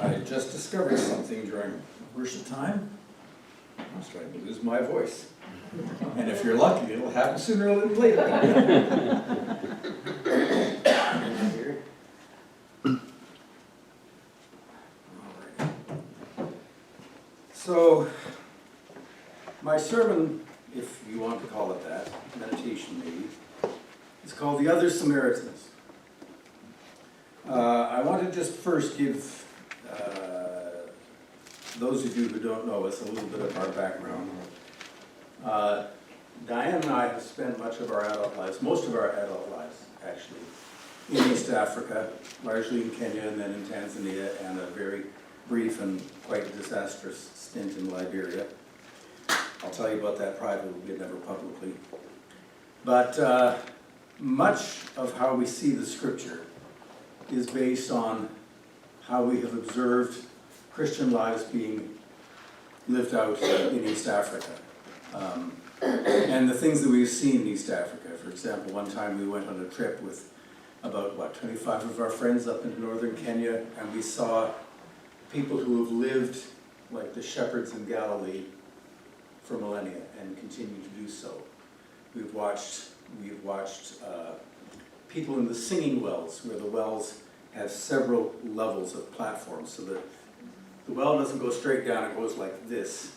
I just discovered something during worship time. I was trying to lose my voice. And if you're lucky, it'll happen sooner than later. So, my sermon, if you want to call it that, meditation maybe, is called The Other Samaritans. I want to just first give those of you who don't know us a little bit of our background. Diane and I have spent much of our adult lives, most of our adult lives actually, in East Africa, largely in Kenya and then in Tanzania, and a very brief and quite disastrous stint in Liberia. I'll tell you about that privately, but never publicly. But much of how we see the scripture is based on how we have observed Christian lives being lived out in East Africa. And the things that we've seen in East Africa. For example, one time we went on a trip with about, 25 of our friends up into northern Kenya, and we saw people who have lived like the shepherds in Galilee for millennia and continue to do so. We've watched people in the singing wells, where the wells have several levels of platforms, so that the well doesn't go straight down, it goes like this.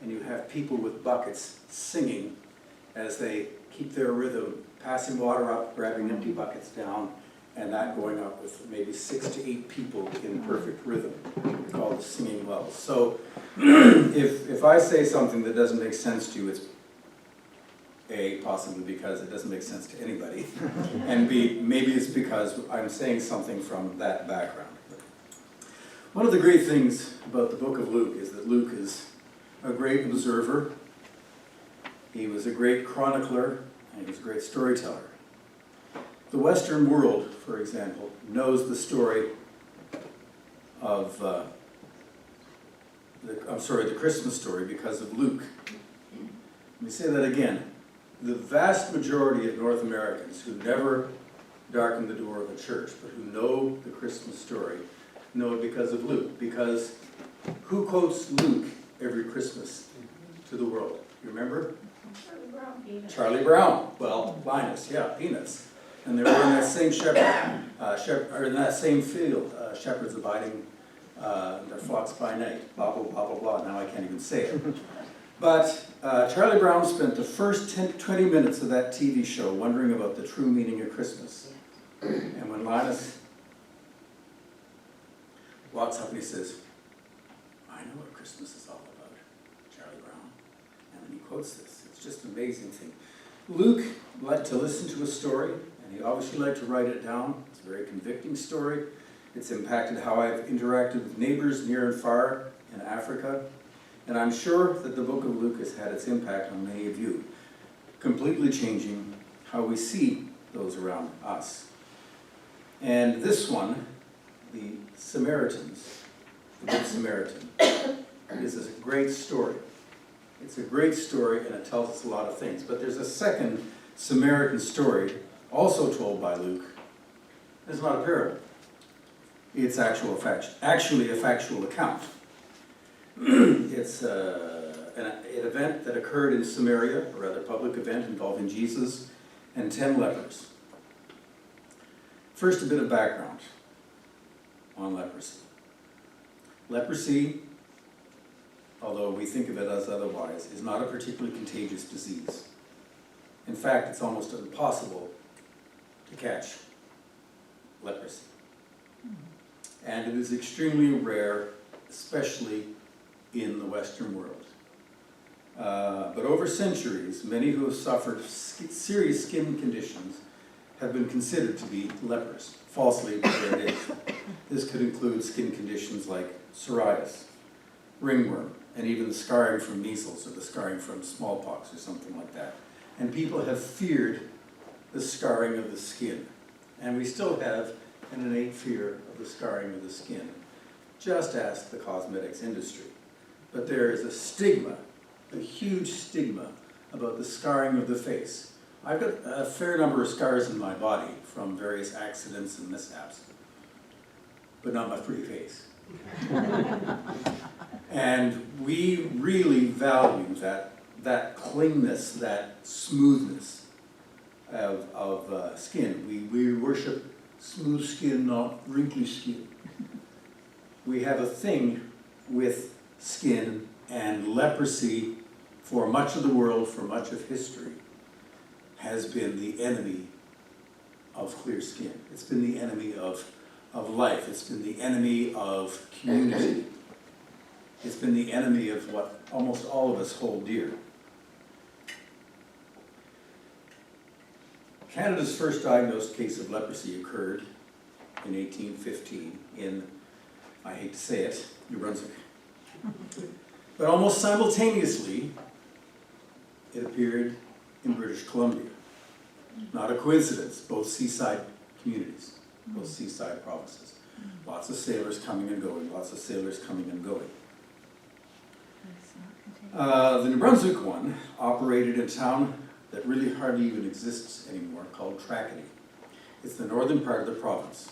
And you have people with buckets singing as they keep their rhythm, passing water up, grabbing empty buckets down, and that going up with maybe 6 to 8 people in perfect rhythm. We call it singing wells. So if I say something that doesn't make sense to you, it's A, possibly because it doesn't make sense to anybody, and B, maybe it's because I'm saying something from that background. One of the great things about the book of Luke is that Luke is a great observer, he was a great chronicler, and he was a great storyteller. The Western world, for example, knows the story of, the Christmas story because of Luke. Let me say that again. The vast majority of North Americans who never darken the door of a church, but who know the Christmas story, know it because of Luke. Because who quotes Luke every Christmas to the world? You remember? Charlie Brown. Peanuts. Charlie Brown. Well, Linus, yeah, Peanuts. And they were in that same or in that same field, shepherds abiding their flocks by night. Blah, blah, blah, blah, blah. Now I can't even say it. But Charlie Brown spent the first 20 minutes of that TV show wondering about the true meaning of Christmas. And when Linus walks up and he says, I know what Christmas is all about, Charlie Brown. And then he quotes this. It's just an amazing thing. Luke liked to listen to a story, and he obviously liked to write it down. It's a very convicting story. It's impacted how I've interacted with neighbors near and far in Africa. And I'm sure that the book of Luke has had its impact on many of you, completely changing how we see those around us. And this one, the Samaritans, the Good Samaritan, is a great story. It's a great story, and it tells us a lot of things. But there's a second Samaritan story, also told by Luke. It's not a parable. It's actually a factual account. It's an event that occurred in Samaria, a rather public event involving Jesus and 10 lepers. First, a bit of background on leprosy. Leprosy, although we think of it as otherwise, is not a particularly contagious disease. In fact, it's almost impossible to catch leprosy. And it is extremely rare, especially in the Western world. But over centuries, many who have suffered serious skin conditions have been considered to be lepers, falsely, but there it is. This could include skin conditions like psoriasis, ringworm, and even the scarring from measles or the scarring from smallpox or something like that. And people have feared the scarring of the skin. And we still have an innate fear of the scarring of the skin. Just ask the cosmetics industry. But there is a stigma, a huge stigma, about the scarring of the face. I've got a fair number of scars in my body from various accidents and mishaps, but not my pretty face. And we really value that cleanness, that smoothness of skin. We worship smooth skin, not wrinkly skin. We have a thing with skin, and leprosy, for much of the world, for much of history, has been the enemy of clear skin. It's been the enemy of life. It's been the enemy of community. It's been the enemy of what almost all of us hold dear. Canada's first diagnosed case of leprosy occurred in 1815 in, I hate to say it, New Brunswick. But almost simultaneously, it appeared in British Columbia. Not a coincidence, both seaside communities, both seaside provinces. Lots of sailors coming and going, lots of sailors coming and going. The New Brunswick one operated in a town that really hardly even exists anymore, called Tracadie. It's the northern part of the province.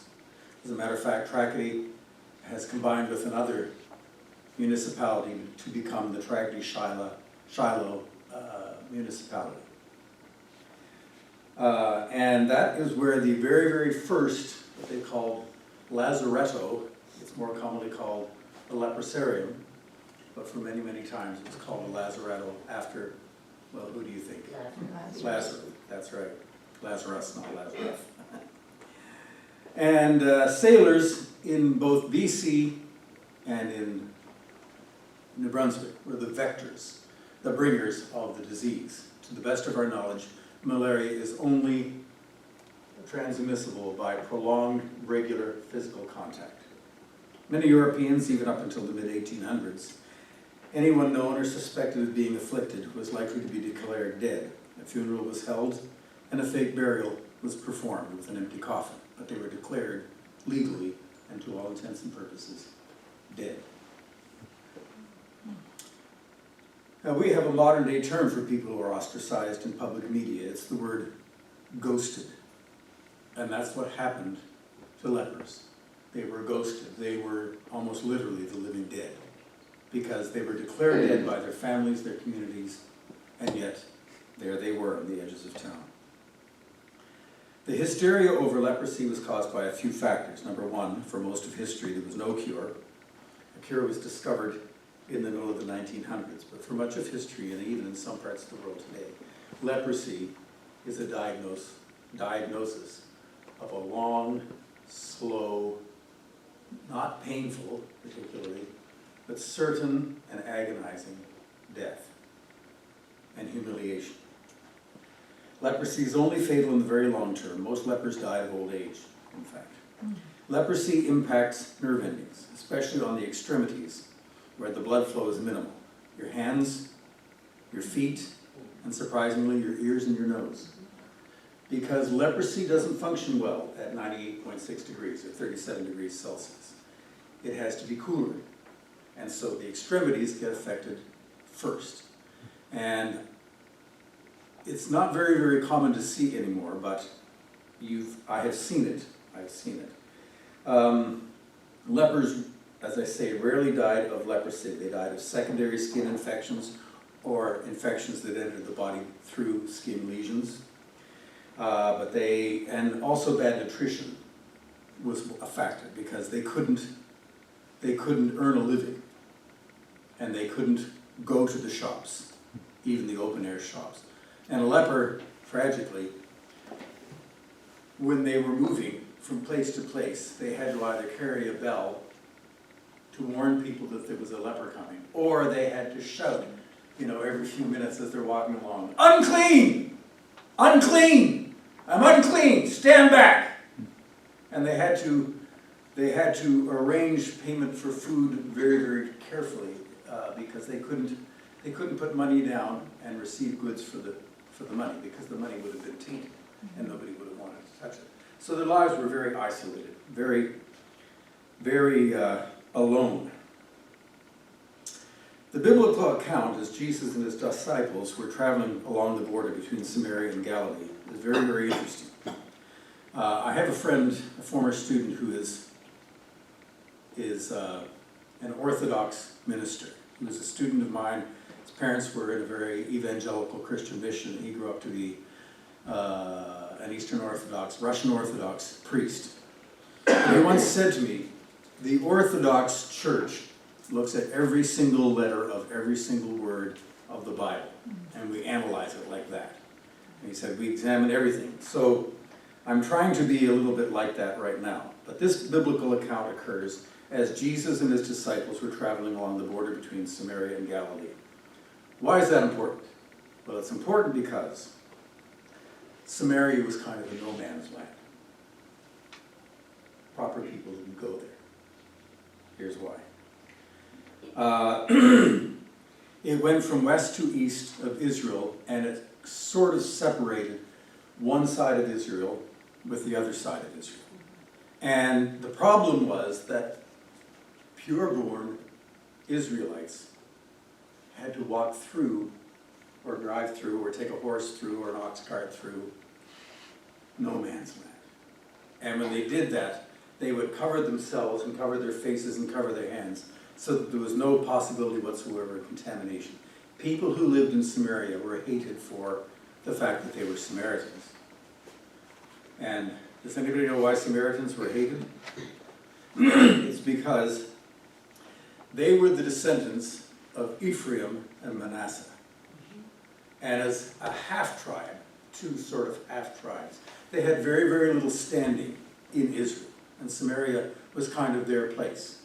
As a matter of fact, Tracadie has combined with another municipality to become the Tracadie-Shiloh municipality. And that is where the very, very first, what they called lazaretto, it's more commonly called a leprosarium, but for many, many times it was called a lazaretto after, well, who do you think? Lazarus. That's right. Lazarus, not Lazarus. And sailors in both BC and in New Brunswick were the vectors, the bringers of the disease. To the best of our knowledge, malaria is only transmissible by prolonged, regular physical contact. Many Europeans, even up until the mid-1800s, anyone known or suspected of being afflicted was likely to be declared dead. A funeral was held, and a fake burial was performed with an empty coffin, but they were declared legally, and to all intents and purposes, dead. Now, we have a modern-day term for people who are ostracized in public media. It's the word ghosted. And that's what happened to lepers. They were ghosted. They were almost literally the living dead, because they were declared dead by their families, their communities, and yet there they were on the edges of town. The hysteria over leprosy was caused by a few factors. Number one, for most of history, there was no cure. A cure was discovered in the middle of the 1900s, but for much of history, and even in some parts of the world today, leprosy is a diagnosis of a long, slow, not painful particularly, but certain and agonizing death and humiliation. Leprosy is only fatal in the very long term. Most lepers die of old age, in fact. Leprosy impacts nerve endings, especially on the extremities, where the blood flow is minimal. Your hands, your feet, and surprisingly, your ears and your nose. Because leprosy doesn't function well at 98.6 degrees or 37 degrees Celsius. It has to be cooler. And so the extremities get affected first. And it's not very, very common to see anymore, but I have seen it. I've seen it. Lepers, as I say, rarely died of leprosy. They died of secondary skin infections or infections that entered the body through skin lesions. And also bad nutrition was a factor, because they couldn't earn a living, and they couldn't go to the shops, even the open-air shops. And a leper, tragically, when they were moving from place to place, they had to either carry a bell to warn people that there was a leper coming, or they had to shout, every few minutes as they're walking along, "Unclean! Unclean! I'm unclean! Stand back!" And they had to arrange payment for food very, very carefully, because they couldn't put money down and receive goods for the money, because the money would have been tainted and nobody would have wanted to touch it. So their lives were very isolated, very, very alone. The biblical account, as Jesus and his disciples were traveling along the border between Samaria and Galilee, is very, very interesting. I have a friend, a former student, who is an Orthodox minister. He was a student of mine. His parents were in a very evangelical Christian mission. He grew up to be an Eastern Orthodox, Russian Orthodox priest. And he once said to me, the Orthodox Church looks at every single letter of every single word of the Bible, and we analyze it like that. And he said, we examine everything. So I'm trying to be a little bit like that right now. But this biblical account occurs as Jesus and his disciples were traveling along the border between Samaria and Galilee. Why is that important? Well, it's important because Samaria was kind of a no man's land. Proper people didn't go there. Here's why. It went from west to east of Israel, and it sort of separated one side of Israel with the other side of Israel. And the problem was that pure-born Israelites had to walk through, or drive through, or take a horse through, or an ox cart through no man's land. And when they did that, they would cover themselves and cover their faces and cover their hands, so that there was no possibility whatsoever of contamination. People who lived in Samaria were hated for the fact that they were Samaritans. And does anybody know why Samaritans were hated? It's because they were the descendants of Ephraim and Manasseh. And as a half-tribe, two sort of half-tribes, they had very, very little standing in Israel. And Samaria was kind of their place.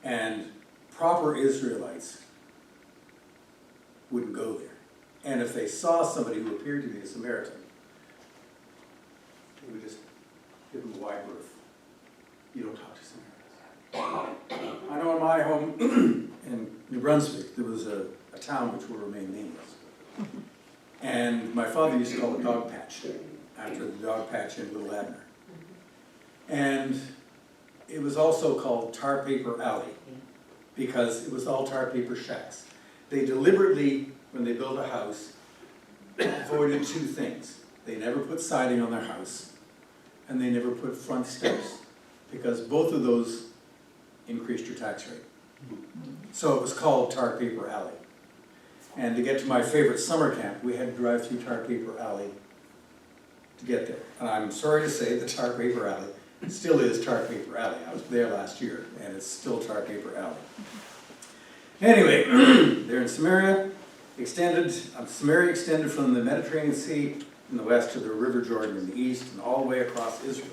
And proper Israelites wouldn't go there. And if they saw somebody who appeared to be a Samaritan, they would just give them a wide berth. You don't talk to Samaritans. I know in my home in New Brunswick, there was a town which will remain nameless. And my father used to call it Dog Patch, after the dog patch in Little Abner. And it was also called Tar Paper Alley, because it was all tar paper shacks. They deliberately, when they built a house, avoided two things. They never put siding on their house, and they never put front steps, because both of those increased your tax rate. So it was called Tar Paper Alley. And to get to my favorite summer camp, we had to drive through Tar Paper Alley to get there. And I'm sorry to say the Tar Paper Alley still is Tar Paper Alley. I was there last year, and it's still Tar Paper Alley. Anyway, they're in Samaria. Samaria extended from the Mediterranean Sea in the west to the River Jordan in the east, and all the way across Israel.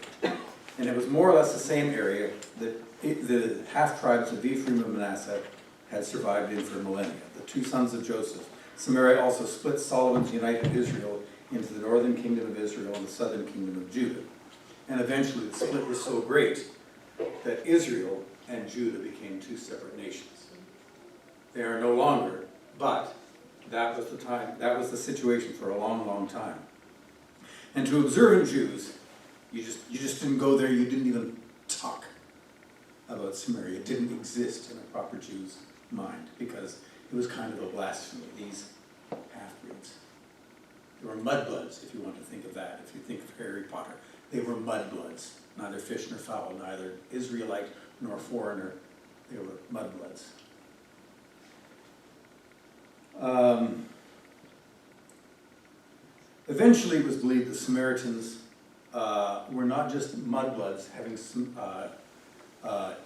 And it was more or less the same area that the half-tribes of Ephraim and Manasseh had survived in for millennia, the two sons of Joseph. Samaria also split Solomon's united Israel into the northern kingdom of Israel and the southern kingdom of Judah. And eventually the split was so great that Israel and Judah became two separate nations. They are no longer, but that was the time, that was the situation for a long, long time. And to observant Jews, you just didn't go there, you didn't even talk about Samaria. It didn't exist in a proper Jew's mind, because it was kind of a blasphemy, these half-breeds. They were mudbloods, if you want to think of that, if you think of Harry Potter. They were mudbloods, neither fish nor fowl, neither Israelite nor foreigner. They were mudbloods. Eventually it was believed the Samaritans were not just mudbloods having some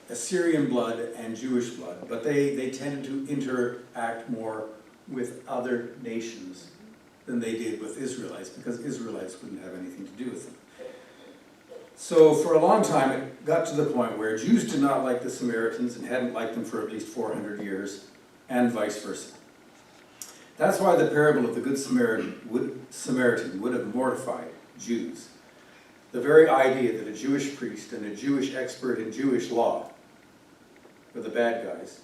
Assyrian blood and Jewish blood, but they tended to interact more with other nations than they did with Israelites, because Israelites wouldn't have anything to do with them. So for a long time it got to the point where Jews did not like the Samaritans and hadn't liked them for at least 400 years, and vice versa. That's why the parable of the Good Samaritan would have mortified Jews. The very idea that a Jewish priest and a Jewish expert in Jewish law were the bad guys,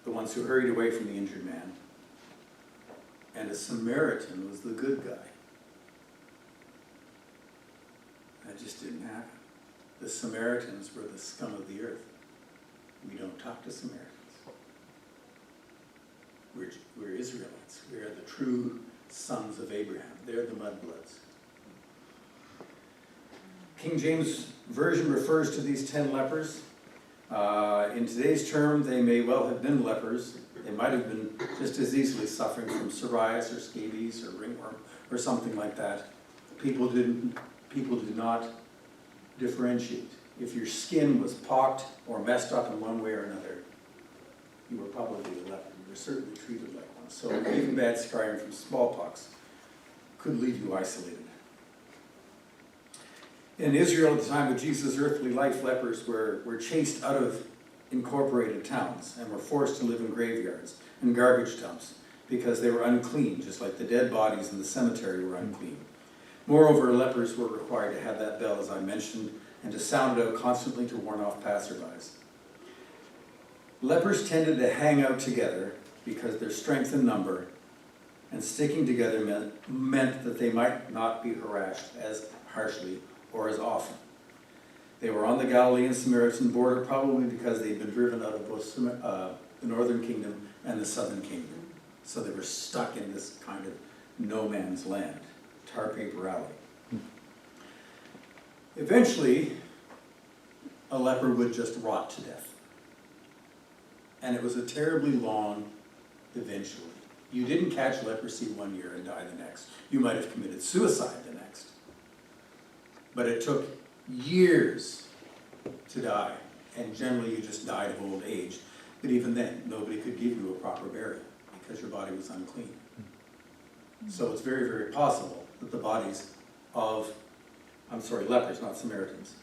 the ones who hurried away from the injured man, and a Samaritan was the good guy. That just didn't happen. The Samaritans were the scum of the earth. We don't talk to Samaritans. We're Israelites. We are the true sons of Abraham. They're the mudbloods. King James Version refers to these 10 lepers. In today's term, they may well have been lepers. They might have been just as easily suffering from psoriasis or scabies or ringworm or something like that. People did not differentiate. If your skin was pocked or messed up in one way or another, you were probably a leper. You were certainly treated like one. So even bad scarring from smallpox could leave you isolated. In Israel at the time of Jesus' earthly life, lepers were chased out of incorporated towns and were forced to live in graveyards and garbage dumps because they were unclean, just like the dead bodies in the cemetery were unclean. Moreover, lepers were required to have that bell, as I mentioned, and to sound it out constantly to warn off passerbys. Lepers tended to hang out together because their strength in number and sticking together meant that they might not be harassed as harshly or as often. They were on the Galilean Samaritan border probably because they'd been driven out of both the northern kingdom and the southern kingdom. So they were stuck in this kind of no man's land, tar paper alley. Eventually, a leper would just rot to death. And it was a terribly long eventually. You didn't catch leprosy one year and die the next. You might have committed suicide the next. But it took years to die, and generally you just died of old age. But even then, nobody could give you a proper burial because your body was unclean. So it's very, very possible that the bodies of, lepers, not Samaritans,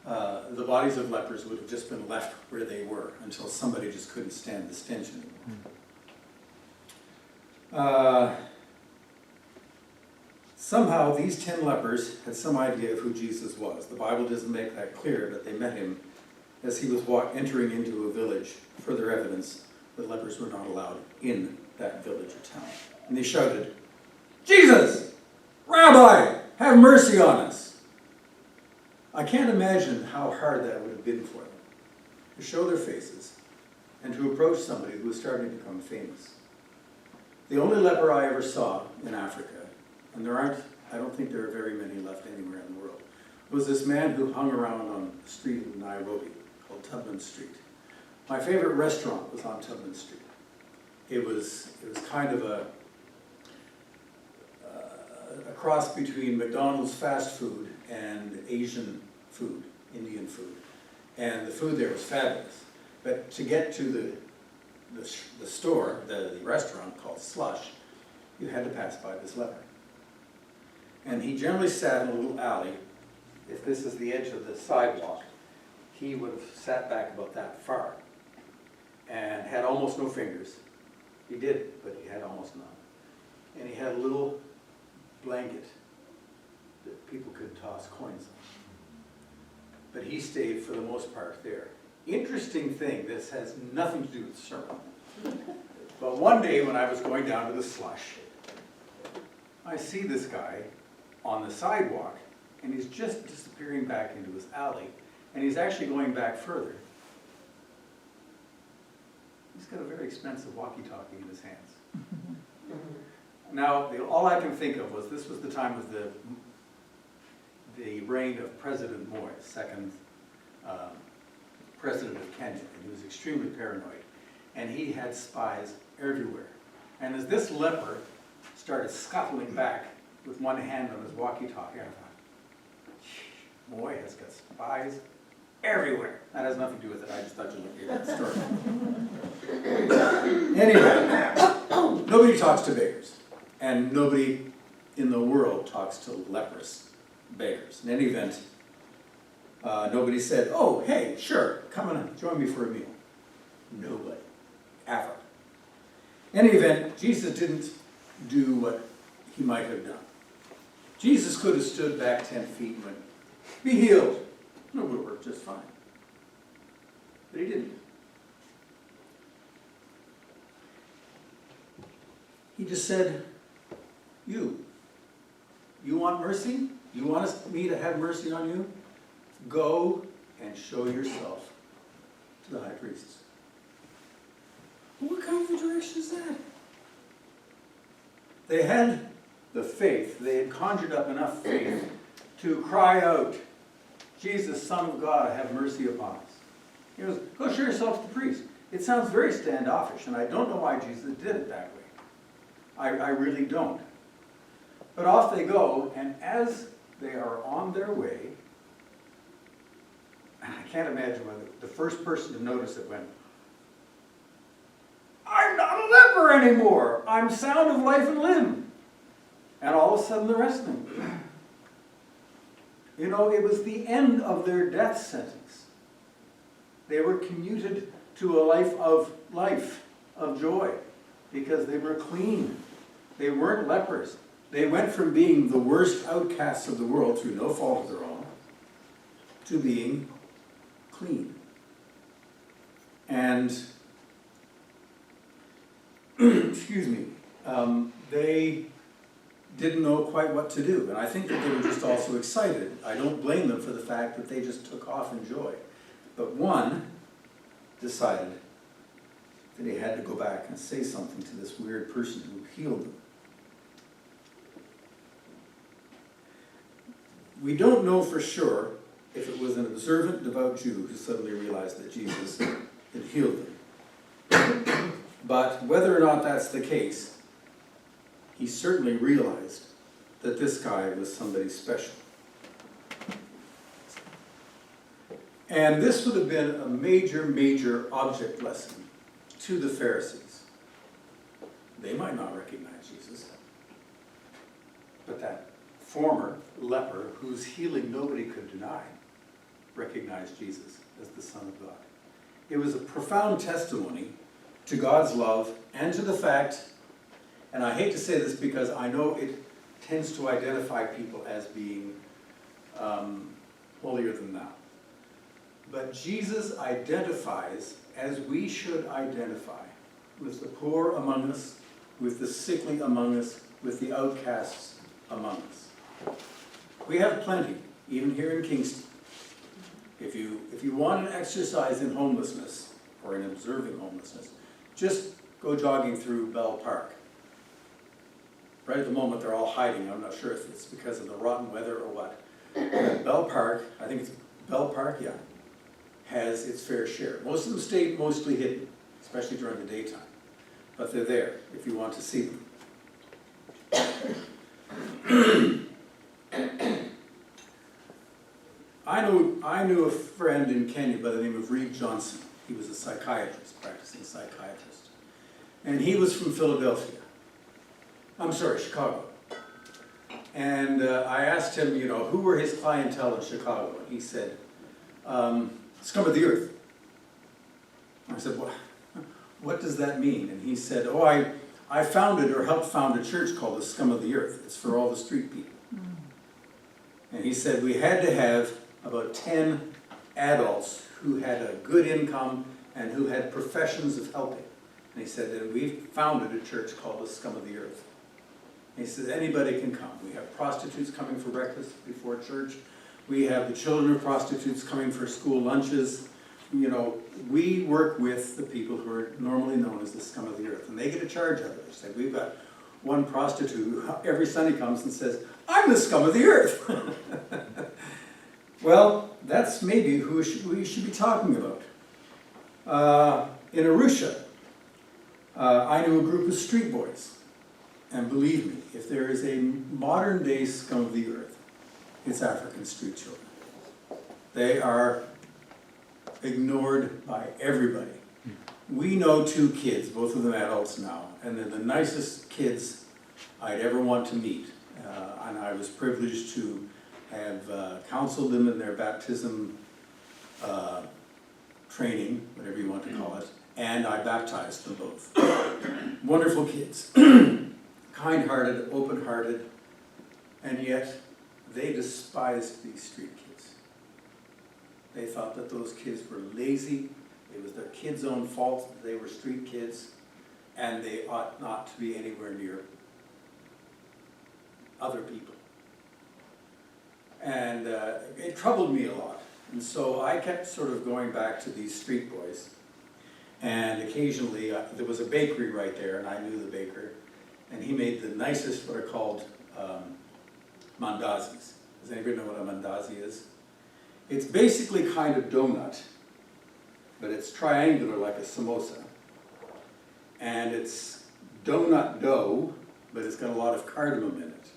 the bodies of lepers would have just been left where they were until somebody just couldn't stand the stench anymore. Somehow these 10 lepers had some idea of who Jesus was. The Bible doesn't make that clear, but they met him as he was entering into a village, further evidence that lepers were not allowed in that village or town. And they shouted, "Jesus! Rabbi, have mercy on us!" I can't imagine how hard that would have been for them, to show their faces and to approach somebody who was starting to become famous. The only leper I ever saw in Africa, and I don't think there are very many left anywhere in the world, was this man who hung around on the street in Nairobi called Tubman Street. My favorite restaurant was on Tubman Street. It was kind of a cross between McDonald's fast food and Asian food, Indian food. And the food there was fabulous. But to get to the store, the restaurant called Slush, you had to pass by this leper. And he generally sat in a little alley. If this is the edge of the sidewalk, he would have sat back about that far and had almost no fingers. He did, but he had almost none. And he had a little blanket that people could toss coins on. But he stayed for the most part there. Interesting thing, this has nothing to do with the sermon. But one day when I was going down to the Slush, I see this guy on the sidewalk, and he's just disappearing back into his alley, and he's actually going back further. He's got a very expensive walkie-talkie in his hands. Now, all I can think of was this was the time of the reign of President Moi, second president of Kenya, and he was extremely paranoid. And he had spies everywhere. And as this leper started scuttling back with one hand on his walkie-talkie, I thought, Moi has got spies everywhere. That has nothing to do with it. I just thought you looked at that story. Anyway, nobody talks to beggars. And nobody in the world talks to leprous beggars. In any event, nobody said, "Oh, hey, sure, come and join me for a meal." Nobody, ever. In any event, Jesus didn't do what he might have done. Jesus could have stood back 10 feet and went, "Be healed." And it would have worked just fine. But he didn't. He just said, You want mercy? You want me to have mercy on you? Go and show yourself to the high priests. What kind of a direction is that? They had the faith, they had conjured up enough faith to cry out, "Jesus, Son of God, have mercy upon us." He goes, go show yourself to the priest. It sounds very standoffish, and I don't know why Jesus did it that way. I really don't. But off they go, and as they are on their way, I can't imagine whether the first person to notice it went, I'm not a leper anymore. I'm sound of life and limb. And all of a sudden the rest of them. You know, it was the end of their death sentence. They were commuted to a life, of joy, because they were clean. They weren't lepers. They went from being the worst outcasts of the world through no fault of their own to being clean. And, excuse me, they didn't know quite what to do. And I think that they were just also excited. I don't blame them for the fact that they just took off in joy. But one decided that he had to go back and say something to this weird person who healed them. We don't know for sure if it was an observant, devout Jew who suddenly realized that Jesus had healed them. But whether or not that's the case, he certainly realized that this guy was somebody special. And this would have been a major, major object lesson to the Pharisees. They might not recognize Jesus, but that former leper whose healing nobody could deny recognized Jesus as the Son of God. It was a profound testimony to God's love and to the fact, and I hate to say this because I know it tends to identify people as being holier than thou. But Jesus identifies as we should identify with the poor among us, with the sickly among us, with the outcasts among us. We have plenty, even here in Kingston. If you want an exercise in homelessness, or in observing homelessness, just go jogging through Bell Park. Right at the moment they're all hiding. I'm not sure if it's because of the rotten weather or what. But Bell Park, I think it's Bell Park, yeah, has its fair share. Most of them stay mostly hidden, especially during the daytime. But they're there if you want to see them. I knew a friend in Kenya by the name of Reed Johnson. He was a psychiatrist, practicing psychiatrist. And he was from Philadelphia. I'm sorry, Chicago. And I asked him, you know, who were his clientele in Chicago? And he said, scum of the earth. I said, what does that mean? And he said, oh, I founded or helped found a church called the Scum of the Earth. It's for all the street people. And he said we had to have about 10 adults who had a good income and who had professions of helping. And he said that we founded a church called the Scum of the Earth. And he said anybody can come. We have prostitutes coming for breakfast before church. We have the children of prostitutes coming for school lunches. You know, we work with the people who are normally known as the scum of the earth, and they get a charge out of it. So we've got one prostitute who every Sunday comes and says, I'm the scum of the earth. Well, that's maybe who we should be talking about. In Arusha, I knew a group of street boys, and believe me, if there is a modern day scum of the earth, it's African street children. They are ignored by everybody. We know 2 kids, both of them adults now, and they're the nicest kids I'd ever want to meet. And I was privileged to have counseled them in their baptism training, whatever you want to call it, and I baptized them both. Wonderful kids, kind-hearted, open-hearted, and yet they despised these street kids. They thought that those kids were lazy. It was their kids' own fault that they were street kids, and they ought not to be anywhere near other people. And it troubled me a lot. And so I kept sort of going back to these street boys. And occasionally, there was a bakery right there, and I knew the baker. And he made the nicest, what are called mandazis. Does anybody know what a mandazi is? It's basically kind of donut, but it's triangular like a samosa. And it's donut dough, but it's got a lot of cardamom in it.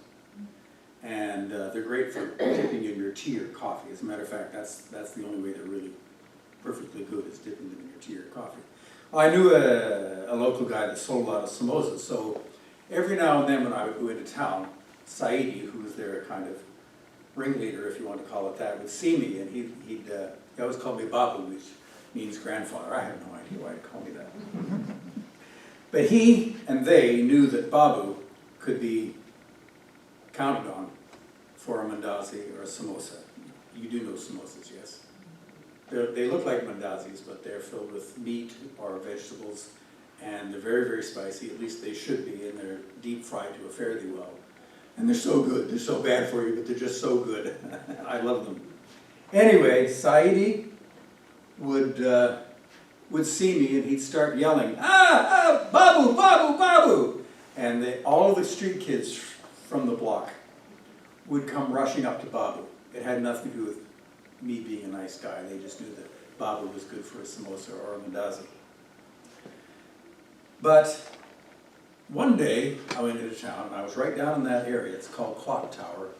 And they're great for dipping in your tea or coffee. As a matter of fact, that's the only way they're really perfectly good, is dipping them in your tea or coffee. Well, I knew a local guy that sold a lot of samosas, so every now and then when I would go into town, Saidi, who was their kind of ringleader, if you want to call it that, would see me, and he always called me Babu, which means grandfather. I have no idea why he'd call me that. But he and they knew that Babu could be counted on for a mandazi or a samosa. You do know samosas, yes? They look like mandazis, but they're filled with meat or vegetables, and they're very, very spicy, at least they should be, and they're deep fried to a fairly well. And they're so good, they're so bad for you, but they're just so good. I love them. Anyway, Saidi would see me and he'd start yelling, Babu, Babu, Babu! And all of the street kids from the block would come rushing up to Babu. It had nothing to do with me being a nice guy. They just knew that Babu was good for a samosa or a mandazi. But one day I went into town, and I was right down in that area. It's called Clock Tower.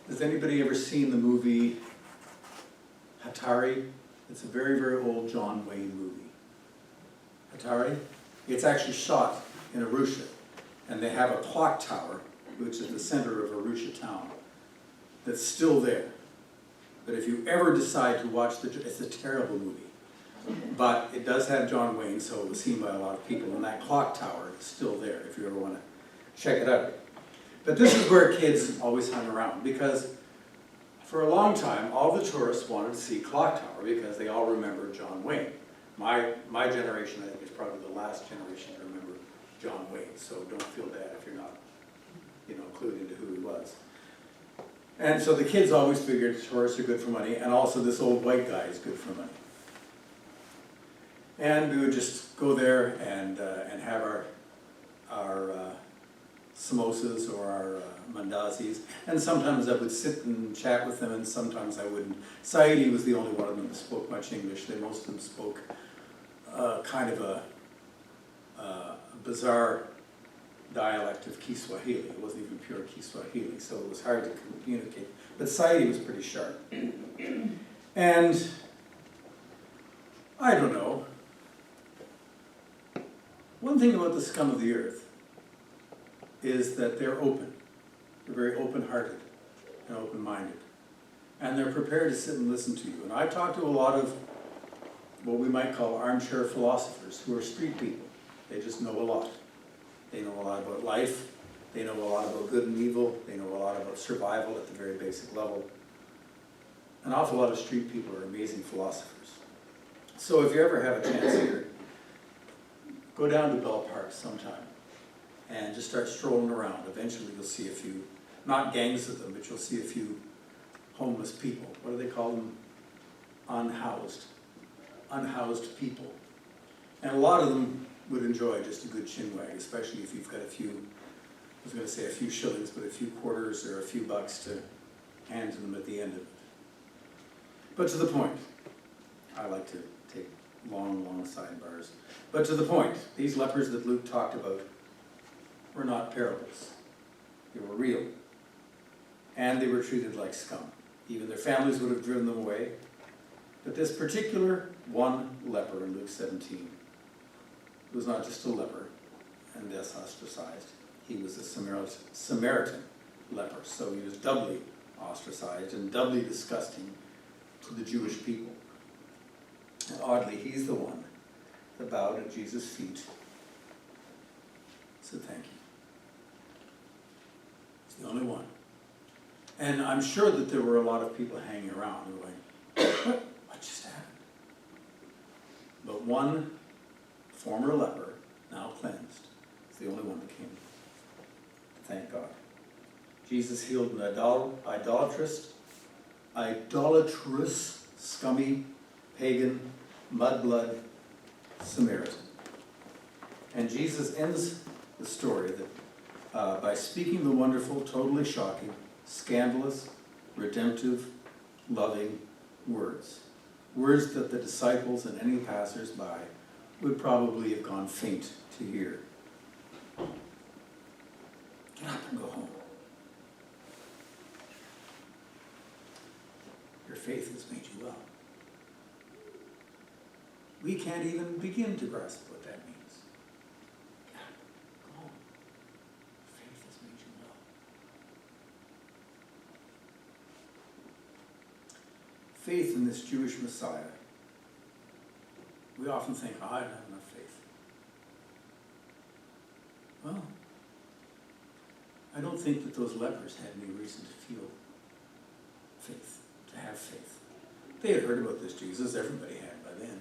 Has anybody ever seen the movie Hatari? It's a very, very old John Wayne movie. Hatari? It's actually shot in Arusha, and they have a clock tower, which is the center of Arusha town, that's still there. But if you ever decide to watch it's a terrible movie. But it does have John Wayne, so it was seen by a lot of people, and that clock tower is still there if you ever want to check it out. But this is where kids always hung around, because for a long time, all the tourists wanted to see Clock Tower because they all remember John Wayne. My generation, I think, is probably the last generation to remember John Wayne, so don't feel bad if you're not, clued into who he was. And so the kids always figured tourists are good for money, and also this old white guy is good for money. And we would just go there and have our samosas or our mandazis, and sometimes I would sit and chat with them, and sometimes I wouldn't. Saidi was the only one of them that spoke much English. Most of them spoke kind of a bizarre dialect of Kiswahili. It wasn't even pure Kiswahili, so it was hard to communicate. But Saidi was pretty sharp. And I don't know. One thing about the scum of the earth is that they're open. They're very open-hearted and open-minded. And they're prepared to sit and listen to you. And I talk to a lot of what we might call armchair philosophers who are street people. They just know a lot. They know a lot about life. They know a lot about good and evil. They know a lot about survival at the very basic level. An awful lot of street people are amazing philosophers. So if you ever have a chance here, go down to Bell Park sometime and just start strolling around. Eventually you'll see a few, not gangs of them, but you'll see a few homeless people. What do they call them? Unhoused people. And a lot of them would enjoy just a good chinwag, especially if you've got a few, I was going to say a few shillings, but a few quarters or a few bucks to hand to them at the end of it. But to the point. I like to take long, long sidebars. But to the point, these lepers that Luke talked about were not parables. They were real. And they were treated like scum. Even their families would have driven them away. But this particular one leper in Luke 17 was not just a leper and thus ostracized. He was a Samaritan leper, so he was doubly ostracized and doubly disgusting to the Jewish people. And oddly, he's the one that bowed at Jesus' feet, said thank you. He's the only one. And I'm sure that there were a lot of people hanging around who were like, what just happened? But one former leper, now cleansed, is the only one that came. Thank God. Jesus healed an idolatrous, scummy, pagan, mudblood Samaritan. And Jesus ends the story by speaking the wonderful, totally shocking, scandalous, redemptive, loving words. words that the disciples and any passers-by would probably have gone faint to hear. Get up and go home. Your faith has made you well. We can't even begin to grasp what that means. Get up, go home. Faith has made you well. Faith in this Jewish Messiah. We often think, I don't have enough faith. Well, I don't think that those lepers had any reason to feel faith, to have faith. They had heard about this Jesus, everybody had by then.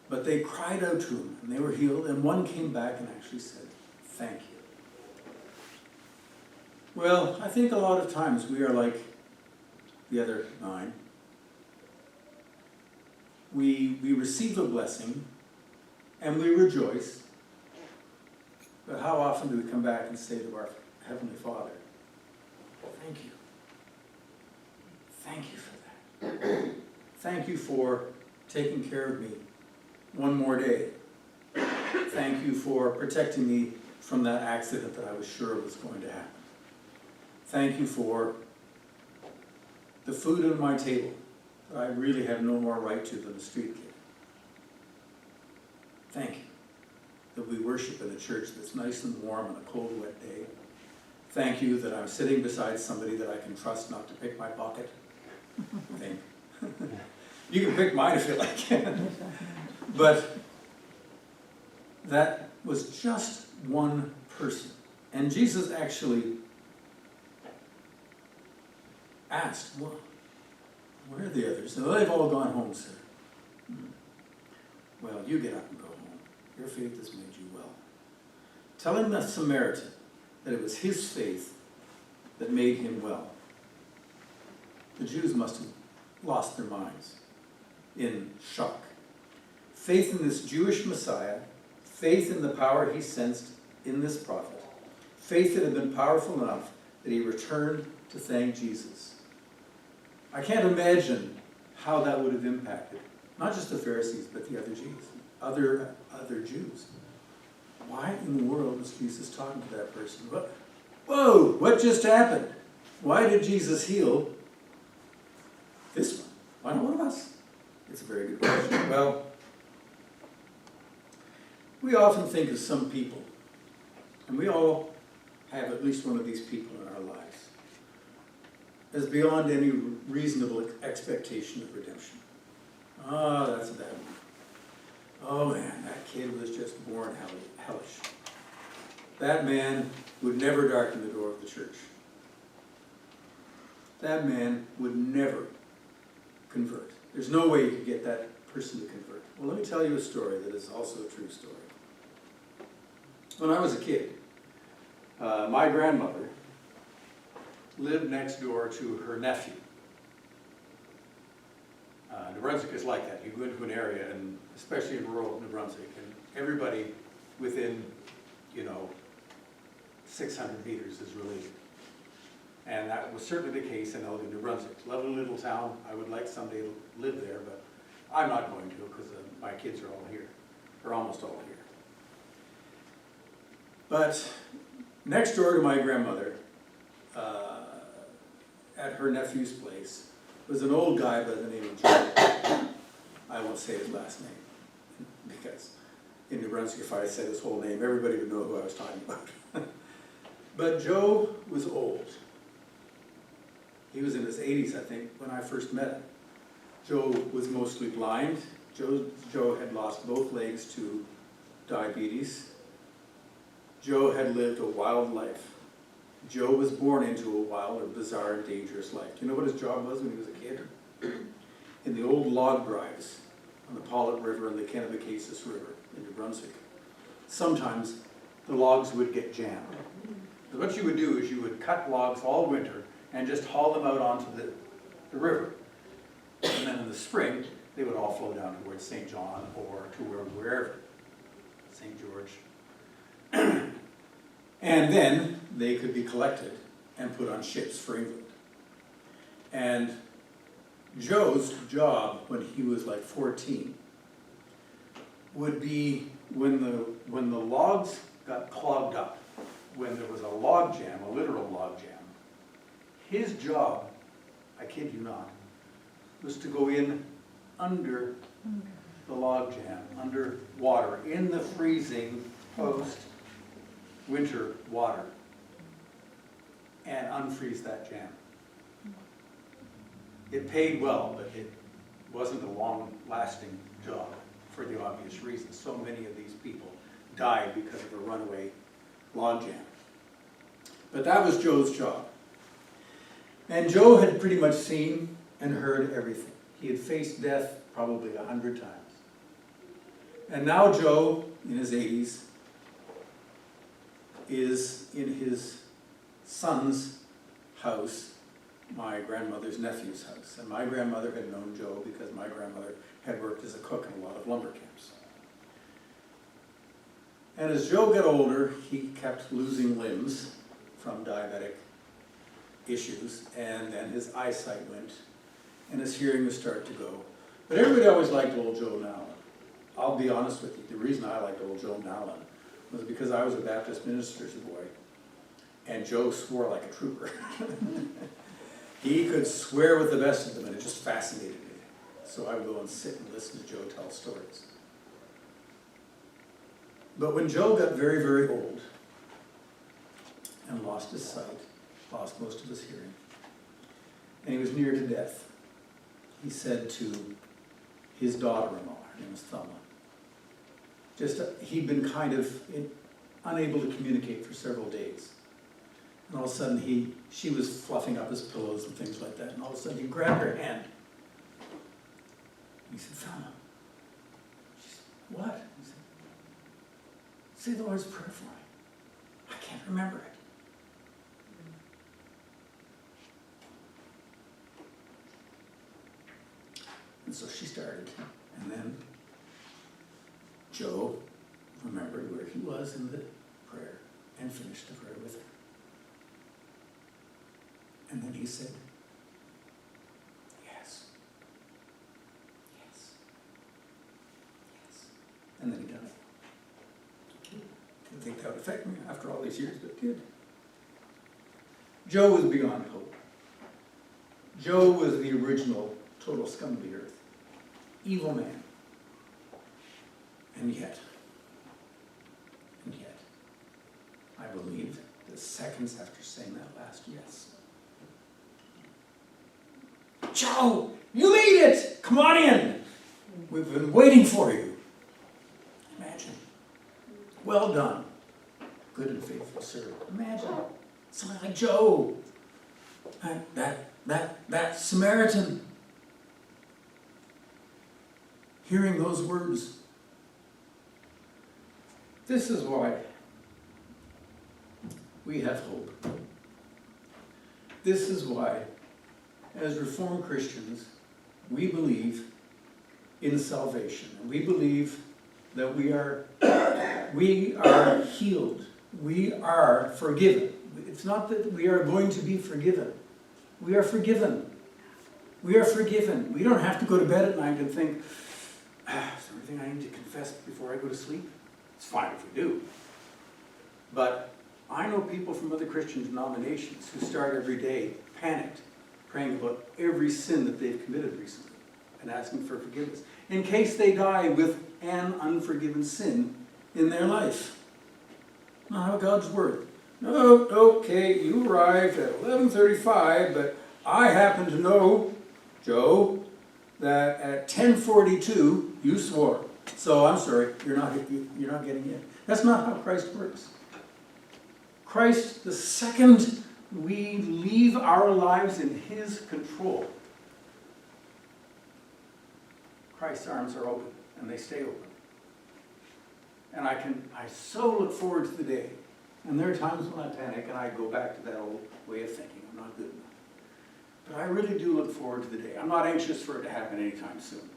But they cried out to him, and they were healed, and one came back and actually said, thank you. Well, I think a lot of times we are like the other 9. We receive a blessing, and we rejoice, but how often do we come back and say to our Heavenly Father, thank you. Thank you for that. Thank you for taking care of me one more day. Thank you for protecting me from that accident that I was sure was going to happen. Thank you for the food on my table that I really have no more right to than a street kid. Thank you that we worship in a church that's nice and warm on a cold, wet day. Thank you that I'm sitting beside somebody that I can trust not to pick my pocket. Thank you. You can pick mine if you like. But that was just one person. And Jesus actually asked, well, where are the others? No, they've all gone home, sir. Well, you get up and go home. Your faith has made you well. Telling the Samaritan that it was his faith that made him well. The Jews must have lost their minds in shock. Faith in this Jewish Messiah, faith in the power he sensed in this prophet, faith that had been powerful enough that he returned to thank Jesus. I can't imagine how that would have impacted not just the Pharisees, but the other Jews. Why in the world was Jesus talking to that person? Whoa, what just happened? Why did Jesus heal this one? Why not one of us? It's a very good question. Well, we often think of some people, and we all have at least one of these people in our lives, as beyond any reasonable expectation of redemption. Oh, that's a bad one. Oh man, that kid was just born hellish. That man would never darken the door of the church. That man would never convert. There's no way you could get that person to convert. Well, let me tell you a story that is also a true story. When I was a kid, my grandmother lived next door to her nephew. New Brunswick is like that. You go into an area, and especially in rural New Brunswick, and everybody within, 600 meters is related. And that was certainly the case in Elgin, New Brunswick. Lovely little town. I would like someday to live there, but I'm not going to because my kids are all here, or almost all here. But next door to my grandmother, at her nephew's place, was an old guy by the name of Joe. I won't say his last name, because in New Brunswick, if I said his whole name, everybody would know who I was talking about. But Joe was old. He was in his 80s, I think, when I first met him. Joe was mostly blind. Joe had lost both legs to diabetes. Joe had lived a wild life. Joe was born into a wild or bizarre and dangerous life. Do you know what his job was when he was a kid? In the old log drives on the Pollitt River and the Kennebecasis River in New Brunswick, sometimes the logs would get jammed. So what you would do is you would cut logs all winter and just haul them out onto the river. And then in the spring, they would all flow down towards St. John or to wherever, St. George. And then they could be collected and put on ships for England. And Joe's job when he was like 14 would be when the logs got clogged up, when there was a log jam, a literal log jam, his job, I kid you not, was to go in under the log jam, under water, in the freezing post-winter water, and unfreeze that jam. It paid well, but it wasn't a long-lasting job for the obvious reasons. So many of these people died because of a runaway log jam. But that was Joe's job. And Joe had pretty much seen and heard everything. He had faced death probably 100 times. And now Joe, in his 80s, is in his son's house, my grandmother's nephew's house. And my grandmother had known Joe because my grandmother had worked as a cook in a lot of lumber camps. And as Joe got older, he kept losing limbs from diabetic issues, and then his eyesight went, and his hearing was starting to go. But everybody always liked old Joe Nowlin. I'll be honest with you, the reason I liked old Joe Nowlin was because I was a Baptist minister's boy, and Joe swore like a trooper. He could swear with the best of them, and it just fascinated me. So I would go and sit and listen to Joe tell stories. But when Joe got very, very old and lost his sight, lost most of his hearing, and he was near to death, he said to his daughter-in-law, her name was Thelma, he'd been kind of unable to communicate for several days. And all of a sudden she was fluffing up his pillows and things like that, and all of a sudden he grabbed her hand. He said, Thelma. She said, what? He said, say the Lord's Prayer for me. I can't remember it. And so she started, and then Joe remembered where he was in the prayer and finished the prayer with her. And then he said, yes, yes, yes. And then he died. Didn't think that would affect me after all these years, but it did. Joe was beyond hope. Joe was the original total scum of the earth. Evil man. And yet, I believe that seconds after saying that last yes, Joe, you made it! Come on in! We've been waiting for you. Imagine. Well done. Good and faithful servant. Imagine. Someone like Joe. That Samaritan. Hearing those words. This is why we have hope. This is why, as Reformed Christians, we believe in salvation. We believe that we are healed. We are forgiven. It's not that we are going to be forgiven. We are forgiven. We are forgiven. We don't have to go to bed at night and think, is there anything I need to confess before I go to sleep? It's fine if we do. But I know people from other Christian denominations who start every day panicked, praying about every sin that they've committed recently and asking for forgiveness, in case they die with an unforgiven sin in their life. Not how God's word. No, okay, you arrived at 11:35, but I happen to know, Joe, that at 10:42 you swore. So I'm sorry, you're not getting in. That's not how Christ works. Christ, the second we leave our lives in his control, Christ's arms are open, and they stay open. And I so look forward to the day. And there are times when I panic and I go back to that old way of thinking, I'm not good enough. But I really do look forward to the day. I'm not anxious for it to happen anytime soon.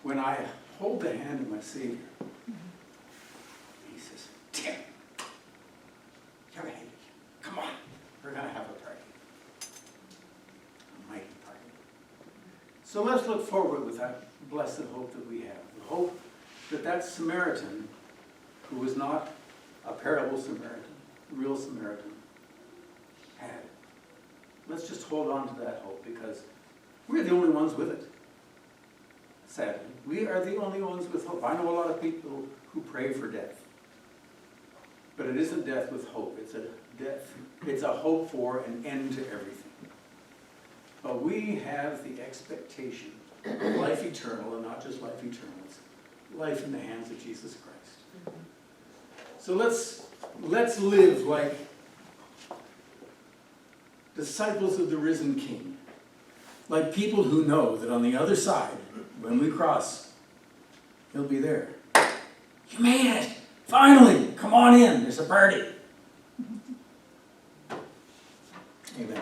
When I hold the hand of my Savior, he says, Tim, come on, we're going to have a party. A mighty party. So let's look forward with that blessed hope that we have. The hope that that Samaritan, who was not a parable Samaritan, a real Samaritan, had. Let's just hold on to that hope, because we're the only ones with it. Sadly, we are the only ones with hope. I know a lot of people who pray for death. But it isn't death with hope. It's a death. It's a hope for an end to everything. But we have the expectation of life eternal, and not just life eternal. It's life in the hands of Jesus Christ. So let's live like disciples of the risen King. Like people who know that on the other side, when we cross, he'll be there. You made it! Finally! Come on in, there's a party. Amen.